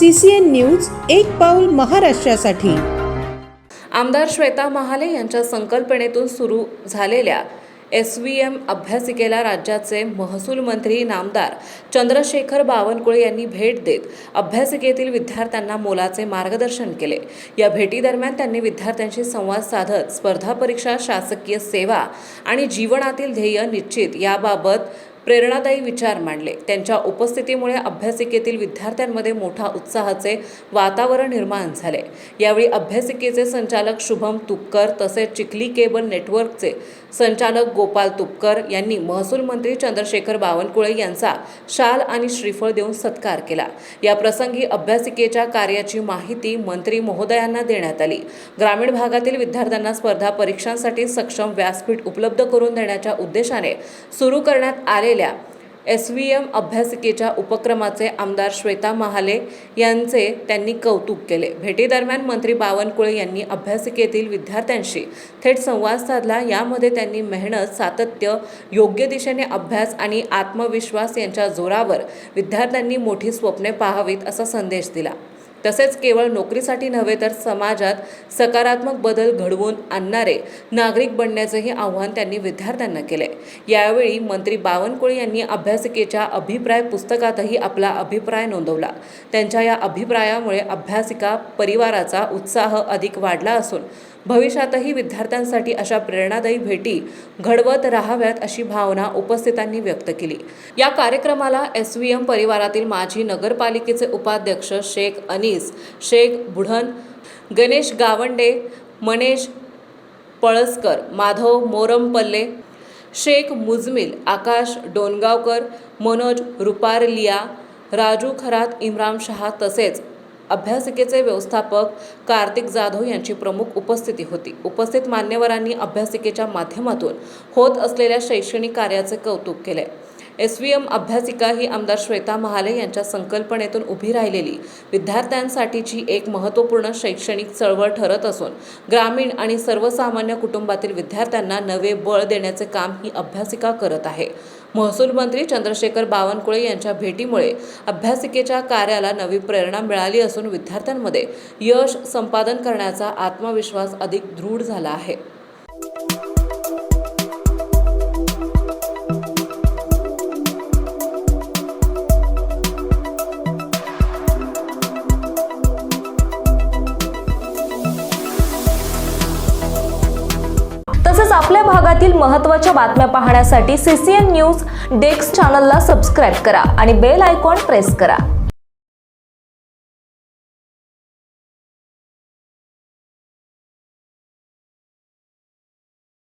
CCN news एक पाऊल महाराष्ट्रासाठी। आमदार श्वेता महाले यांच्या संकल्पनेतून सुरू झालेल्या SVM अभ्यासिकेला राज्याचे महसूल मंत्री नामदार चंद्रशेखर बावनकुळे यांनी भेट देत अभ्यासिकेतील विद्यार्थ्यांना मोलाचे मार्गदर्शन केले। या भेटीदरम्यान त्यांनी विद्यार्थ्यांशी संवाद साधत स्पर्धा परीक्षा, शासकीय सेवा आणि जीवनातील ध्येय निश्चित याबाबत प्रेरणादायी विचार मांडले। त्यांच्या उपस्थितीमुळे अभ्यासिकेतील विद्यार्थ्यांमध्ये मोठा उत्साहाचे वातावरण निर्माण झाले। यावेळी अभ्यासिकेचे संचालक शुभम तुपकर तसेच चिखली केबल नेटवर्कचे संचालक गोपाल तुपकर यांनी महसूल मंत्री चंद्रशेखर बावनकुळे यांचा शाल आणि श्रीफळ देऊन सत्कार केला। या प्रसंगी अभ्यासिकेच्या कार्याची माहिती मंत्री महोदयांना देण्यात आली। ग्रामीण भागातील विद्यार्थ्यांना स्पर्धा परीक्षांसाठी सक्षम व्यासपीठ उपलब्ध करून देण्याच्या उद्देशाने सुरू करण्यात आलेल्या SVM अभ्यासिकेच्या उपक्रमाचे आमदार श्वेता महाले यांचे त्यांनी कौतुक केले। भेटीदरम्यान मंत्री बावनकुळे यांनी अभ्यासिकेतील विद्यार्थ्यांशी थेट संवाद साधला। यामध्ये त्यांनी मेहनत, सातत्य, योग्य दिशेने अभ्यास आणि आत्मविश्वास यांच्या जोरावर विद्यार्थ्यांनी मोठी स्वप्ने पाहावीत असा संदेश दिला। तसेच केवळ नोकरीसाठी नव्हे तर समाजात सकारात्मक बदल घडवून आणणारे नागरिक बनण्याचेही आव्हान त्यांनी विद्यार्थ्यांना केले। यावेळी मंत्री बावनकुळे यांनी अभ्यासिकेच्या अभिप्राय पुस्तकातही आपला अभिप्राय नोंदवला। त्यांच्या या अभिप्रायामुळे अभ्यासिका परिवाराचा उत्साह अधिक वाढला असून भविष्यातही विद्यार्थ्यांसाठी अशा प्रेरणादायी भेटी घडवत राहाव्यात अशी भावना उपस्थितांनी व्यक्त केली। या कार्यक्रमाला SVM परिवारातील माजी नगरपालिकेचे उपाध्यक्ष शेख अनीस, शेख बुढन, गणेश गावंडे, मनेश पळसकर, माधव मोरमपल्ले, शेख मुजमिल, आकाश डोनगावकर, मनोज रुपारलिया, राजू खरात, इम्रान शहा तसेच अभ्यासिकेचे व्यवस्थापक कार्तिक जाधव यांची प्रमुख उपस्थिती होती। उपस्थित मान्यवरांनी अभ्यासिकेच्या माध्यमातून होत असलेल्या शैक्षणिक कार्याचे कौतुक केले। SVM अभ्यासिका ही आमदार श्वेता महाले यांच्या संकल्पनेतून उभी राहिलेली विद्यार्थ्यांसाठीची एक महत्त्वपूर्ण शैक्षणिक चळवळ ठरत असून ग्रामीण आणि सर्वसामान्य कुटुंबातील विद्यार्थ्यांना नवे बळ देण्याचे काम ही अभ्यासिका करत आहे। महसूल मंत्री चंद्रशेखर बावनकुळे यांच्या भेटीमुळे अभ्यासिकेच्या कार्याला नवी प्रेरणा मिळाली असून विद्यार्थ्यांमध्ये यश संपादन करण्याचा आत्मविश्वास अधिक दृढ झाला आहे। तसेच आपल्या भागातील महत्त्वाच्या बातम्या पाहण्यासाठी CCN न्यूज डेस्क चॅनलला सबस्क्राइब करा आणि बेल आयकॉन प्रेस करा।